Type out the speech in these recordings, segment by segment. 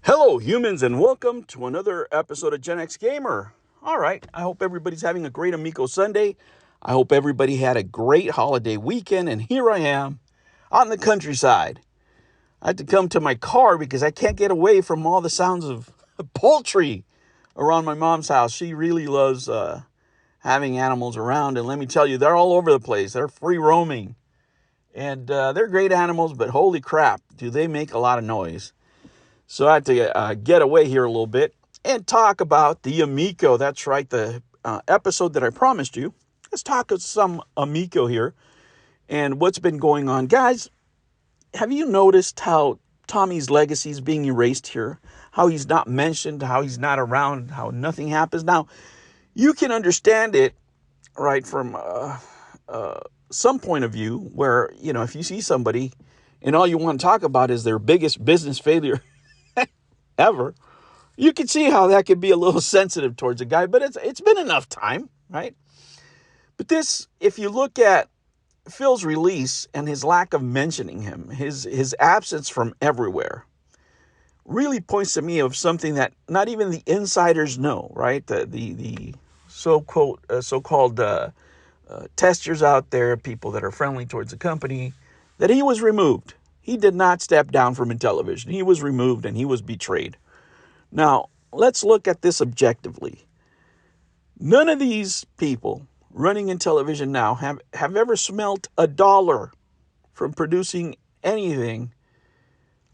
Hello, humans, and welcome to another episode of Gen X Gamer. All right, I hope everybody's having a great Amico Sunday. I hope everybody had a great holiday weekend, and here I am out in the countryside. I had to come to my car because I can't get away from all the sounds of poultry around my mom's house. She really loves having animals around, and let me tell you, they're all over the place. They're free roaming, and they're great animals, but holy crap, do they make a lot of noise. So I had to get away here a little bit and talk about the Amico. That's right, the episode that I promised you. Let's talk some Amico here and what's been going on. Guys, have you noticed how Tommy's legacy is being erased here? How he's not mentioned, how he's not around, how nothing happens. Now, you can understand it, right, from some point of view where, you know, if you see somebody and all you want to talk about is their biggest business failure ever, you can see how that could be a little sensitive towards a guy, but it's been enough time, right? But this, if you look at Phil's release and his lack of mentioning him, his absence from everywhere, really points to me of something that not even the insiders know, right? The so-called testers out there, people that are friendly towards the company, that he was removed. He did not step down from Intellivision. He was removed and he was betrayed. Now, let's look at this objectively. None of these people running Intellivision now have ever smelt a dollar from producing anything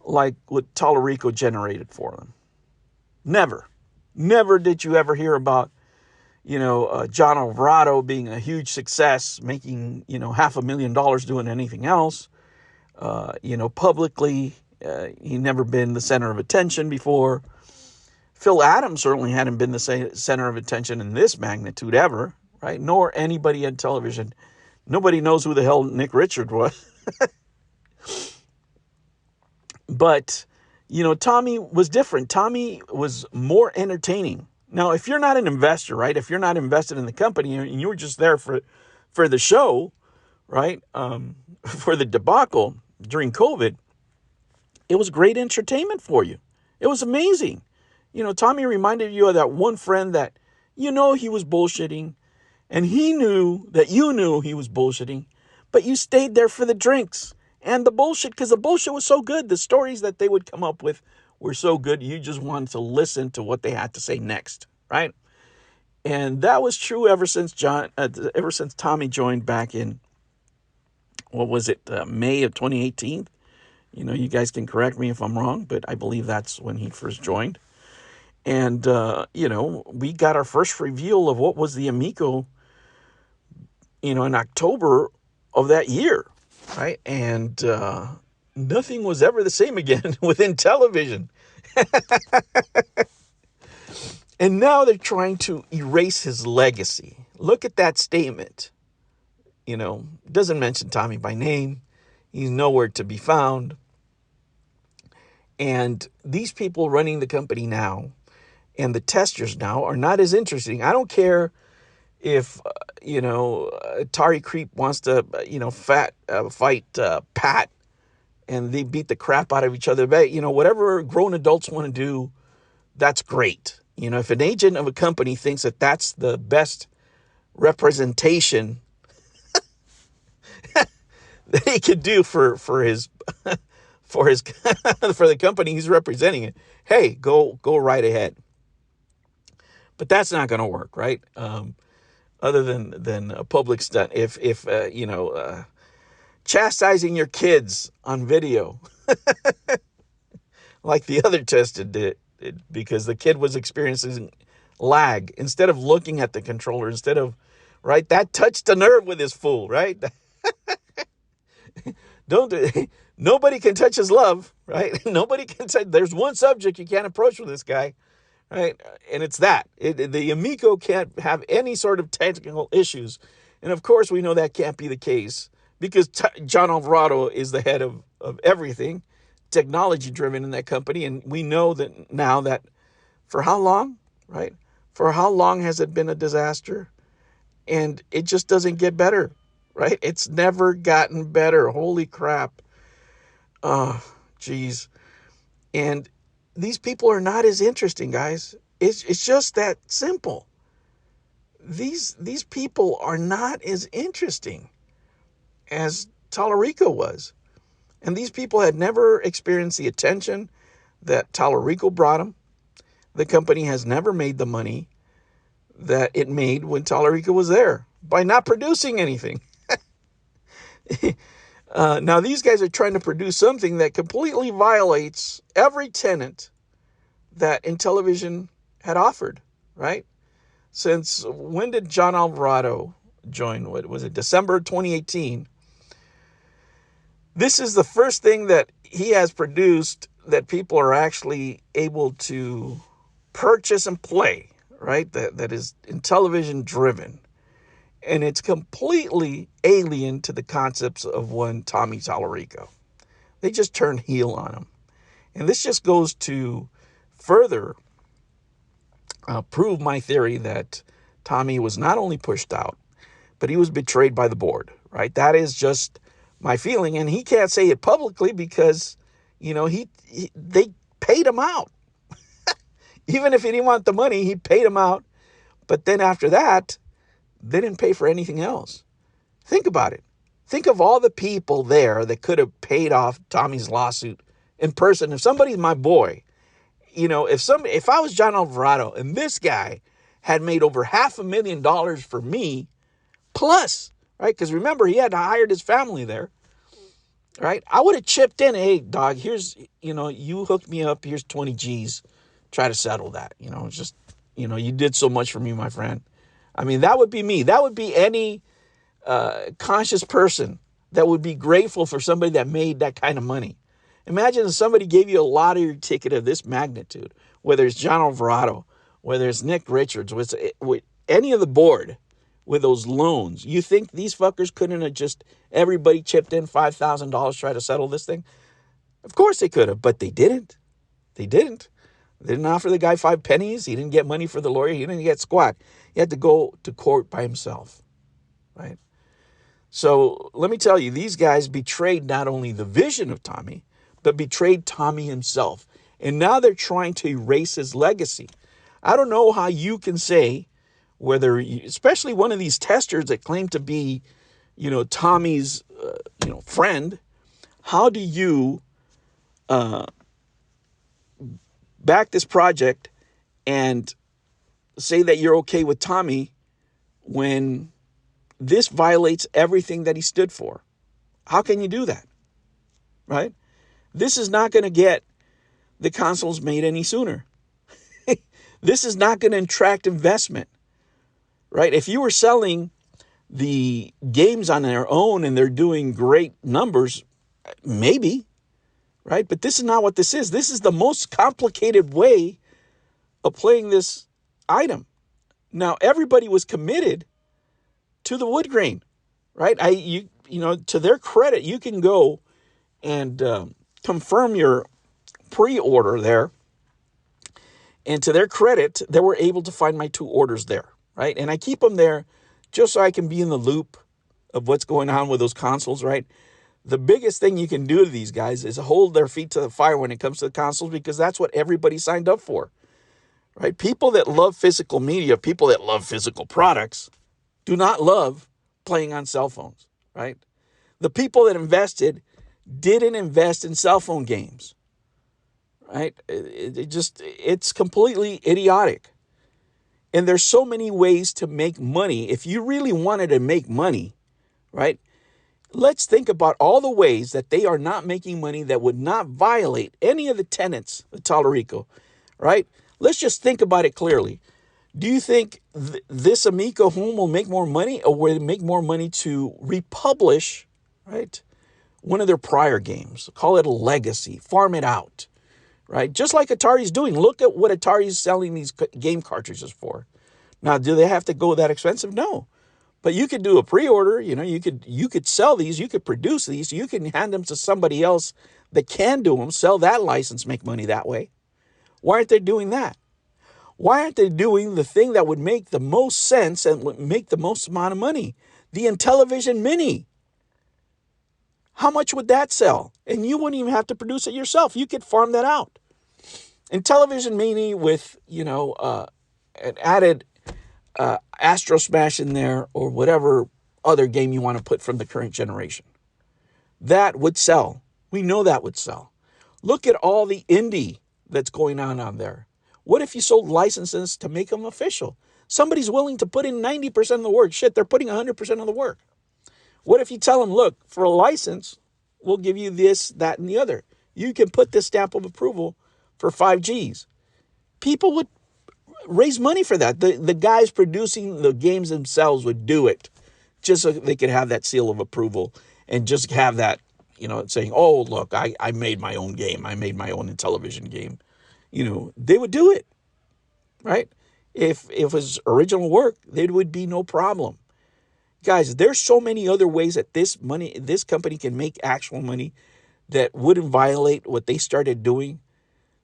like what Tallarico generated for them. Never. Never did you ever hear about, John Alvarado being a huge success, making, $500,000 doing anything else. Publicly, he never been the center of attention before. Phil Adams certainly hadn't been the center of attention in this magnitude ever, right? Nor anybody on television. Nobody knows who the hell Nick Richard was. But, Tommy was different. Tommy was more entertaining. Now, if you're not an investor, right? If you're not invested in the company and you were just there for the show, right? For the debacle during COVID, it was great entertainment for you. It was amazing. Tommy reminded you of that one friend that, he was bullshitting, and he knew that you knew he was bullshitting, but you stayed there for the drinks and the bullshit because the bullshit was so good. The stories that they would come up with were so good. You just wanted to listen to what they had to say next, right? And that was true ever since Tommy joined back in, May of 2018. You guys can correct me if I'm wrong, but I believe that's when he first joined. And, we got our first reveal of what was the Amico, in October of that year, right? And nothing was ever the same again within television. And now they're trying to erase his legacy. Look at that statement. Doesn't mention Tommy by name. He's nowhere to be found. And these people running the company now and the testers now are not as interesting. I don't care if, Atari Creep wants to, fight Pat and they beat the crap out of each other. But, whatever grown adults want to do, that's great. If an agent of a company thinks that that's the best representation that he could do for his for the company he's representing, it, hey, go right ahead. But that's not going to work, right? Other than a public stunt. If chastising your kids on video, like the other tester did, because the kid was experiencing lag instead of looking at the controller, right? That touched the nerve with this fool, right? Nobody can touch his love, right? Nobody can touch. There's one subject you can't approach with this guy, right? And it's that. The Amico can't have any sort of technical issues. And of course, we know that can't be the case because John Alvarado is the head of everything, technology-driven in that company. And we know that now that for how long, right? For how long has it been a disaster? And it just doesn't get better, right? It's never gotten better. Holy crap. Oh, geez. And these people are not as interesting, guys. It's just that simple. These people are not as interesting as Tallarico was. And these people had never experienced the attention that Tallarico brought them. The company has never made the money that it made when Tallarico was there by not producing anything. Now, these guys are trying to produce something that completely violates every tenet that Intellivision had offered, right? Since when did John Alvarado join? What was it? December 2018. This is the first thing that he has produced that people are actually able to purchase and play, right? That is Intellivision driven. And it's completely alien to the concepts of one Tommy Tallarico. They just turned heel on him. And this just goes to further prove my theory that Tommy was not only pushed out, but he was betrayed by the board, right? That is just my feeling. And he can't say it publicly because, they paid him out. Even if he didn't want the money, he paid him out. But then after that, they didn't pay for anything else. Think about it. Think of all the people there that could have paid off Tommy's lawsuit in person. If somebody's my boy, if I was John Alvarado and this guy had made over $500,000 for me, plus, right? Because remember, he had to hire his family there, right? I would have chipped in. Hey, dog, here's, you hooked me up. Here's 20 G's. Try to settle that. You did so much for me, my friend. I mean, that would be me. That would be any conscious person that would be grateful for somebody that made that kind of money. Imagine if somebody gave you a lottery ticket of this magnitude, whether it's John Alvarado, whether it's Nick Richards, with any of the board with those loans. You think these fuckers couldn't have just everybody chipped in $5,000 to try to settle this thing? Of course they could have, but they didn't. They didn't. They didn't offer the guy 5 pennies. He didn't get money for the lawyer. He didn't get squat. He had to go to court by himself, right? So let me tell you, these guys betrayed not only the vision of Tommy, but betrayed Tommy himself. And now they're trying to erase his legacy. I don't know how you can say whether, especially one of these testers that claim to be, Tommy's, friend, how do you back this project and say that you're okay with Tommy when this violates everything that he stood for? How can you do that? Right? This is not going to get the consoles made any sooner. This is not going to attract investment. Right? If you were selling the games on their own and they're doing great numbers, maybe. Right? But this is not what this is. This is the most complicated way of playing this item. Now, everybody was committed to the wood grain, right? To their credit, you can go and confirm your pre-order there. And to their credit, they were able to find my 2 orders there, right? And I keep them there just so I can be in the loop of what's going on with those consoles, right? The biggest thing you can do to these guys is hold their feet to the fire when it comes to the consoles, because that's what everybody signed up for, right? People that love physical media, people that love physical products, do not love playing on cell phones, right? The people that invested didn't invest in cell phone games, right? It's completely idiotic. And there's so many ways to make money. If you really wanted to make money, right? Let's think about all the ways that they are not making money that would not violate any of the tenets of Tallarico, right? Let's just think about it clearly. Do you think this Amico home will make more money, or will it make more money to republish, right, one of their prior games? Call it a legacy, farm it out, right? Just like Atari's doing. Look at what Atari's selling these game cartridges for. Now, do they have to go that expensive? No. But you could do a pre-order, you could sell these, you could produce these, you can hand them to somebody else that can do them, sell that license, make money that way. Why aren't they doing that? Why aren't they doing the thing that would make the most sense and would make the most amount of money? The Intellivision Mini. How much would that sell? And you wouldn't even have to produce it yourself. You could farm that out. Intellivision Mini with, an added Astro Smash in there, or whatever other game you want to put from the current generation. That would sell. We know that would sell. Look at all the indie that's going on there. What if you sold licenses to make them official? Somebody's willing to put in 90% of the work. Shit, they're putting 100% of the work. What if you tell them, look, for a license, we'll give you this, that, and the other. You can put this stamp of approval for 5Gs. People would raise money for that. The guys producing the games themselves would do it just so they could have that seal of approval and just have that, saying, oh, look, I made my own game. I made my own Intellivision game. They would do it, right? If it was original work, there would be no problem. Guys, there's so many other ways that this company can make actual money that wouldn't violate what they started doing,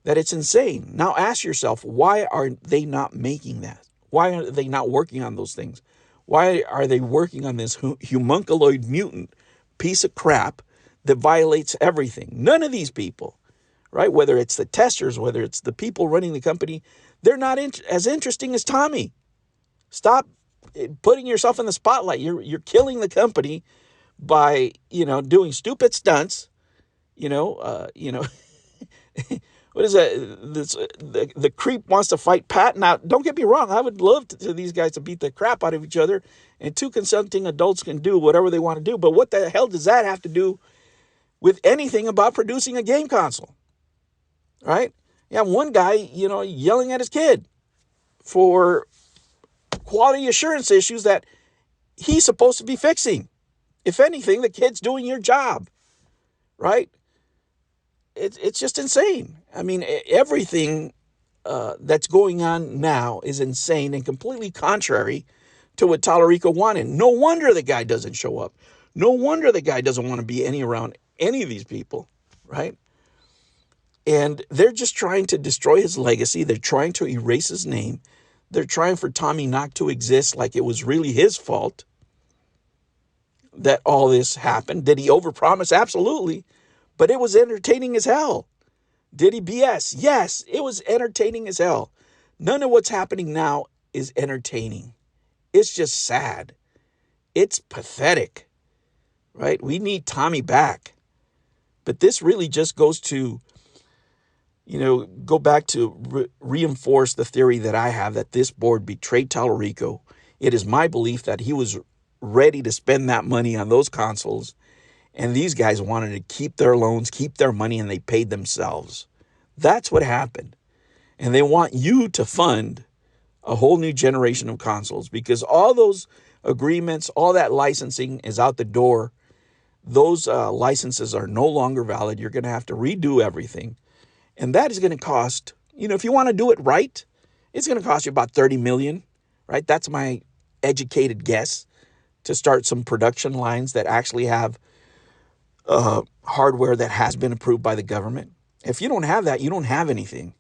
that it's insane. Now ask yourself, why are they not making that? Why are they not working on those things? Why are they working on this homunculoid mutant piece of crap that violates everything? None of these people, right? Whether it's the testers, whether it's the people running the company, they're not as interesting as Tommy. Stop putting yourself in the spotlight. You're killing the company by, doing stupid stunts. What is that? The creep wants to fight Pat. Now, don't get me wrong. I would love to these guys to beat the crap out of each other, and two consenting adults can do whatever they want to do. But what the hell does that have to do with anything about producing a game console? Right? You have one guy, yelling at his kid for quality assurance issues that he's supposed to be fixing. If anything, the kid's doing your job, right? It's just insane. I mean, everything that's going on now is insane and completely contrary to what Tallarico wanted. No wonder the guy doesn't show up. No wonder the guy doesn't want to be around any of these people, right? And they're just trying to destroy his legacy. They're trying to erase his name. They're trying for Tommy not to exist, like it was really his fault that all this happened. Did he overpromise? Absolutely. But it was entertaining as hell. Did he BS? Yes, it was entertaining as hell. None of what's happening now is entertaining. It's just sad. It's pathetic, right? We need Tommy back. But this really just goes to, go back to reinforce the theory that I have that this board betrayed Tallarico. It is my belief that he was ready to spend that money on those consoles, and these guys wanted to keep their loans, keep their money, and they paid themselves. That's what happened. And they want you to fund a whole new generation of consoles because all those agreements, all that licensing is out the door. Those licenses are no longer valid. You're going to have to redo everything. And that is going to cost, if you want to do it right, it's going to cost you about $30 million, right? That's my educated guess, to start some production lines that actually have hardware that has been approved by the government. If you don't have that, you don't have anything.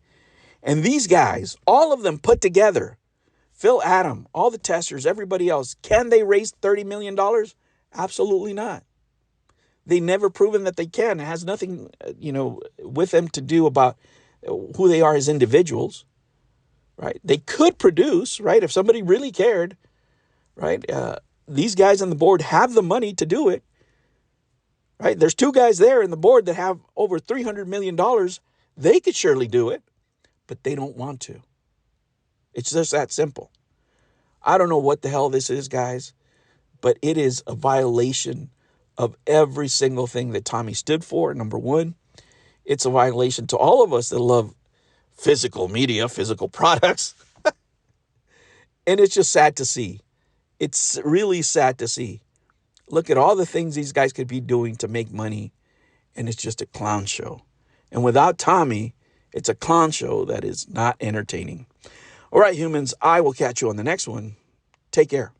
And these guys, all of them put together, Phil Adam, all the testers, everybody else, can they raise $30 million? Absolutely not. They never proven that they can. It has nothing, with them to do about who they are as individuals, right? They could produce, right? If somebody really cared, right? These guys on the board have the money to do it, right? There's two guys there in the board that have over $300 million. They could surely do it, but they don't want to. It's just that simple. I don't know what the hell this is, guys, but it is a violation of every single thing that Tommy stood for. Number one, it's a violation to all of us that love physical media, physical products. And it's just sad to see. It's really sad to see. Look at all the things these guys could be doing to make money, and it's just a clown show. And without Tommy, it's a clown show that is not entertaining. All right, humans, I will catch you on the next one. Take care.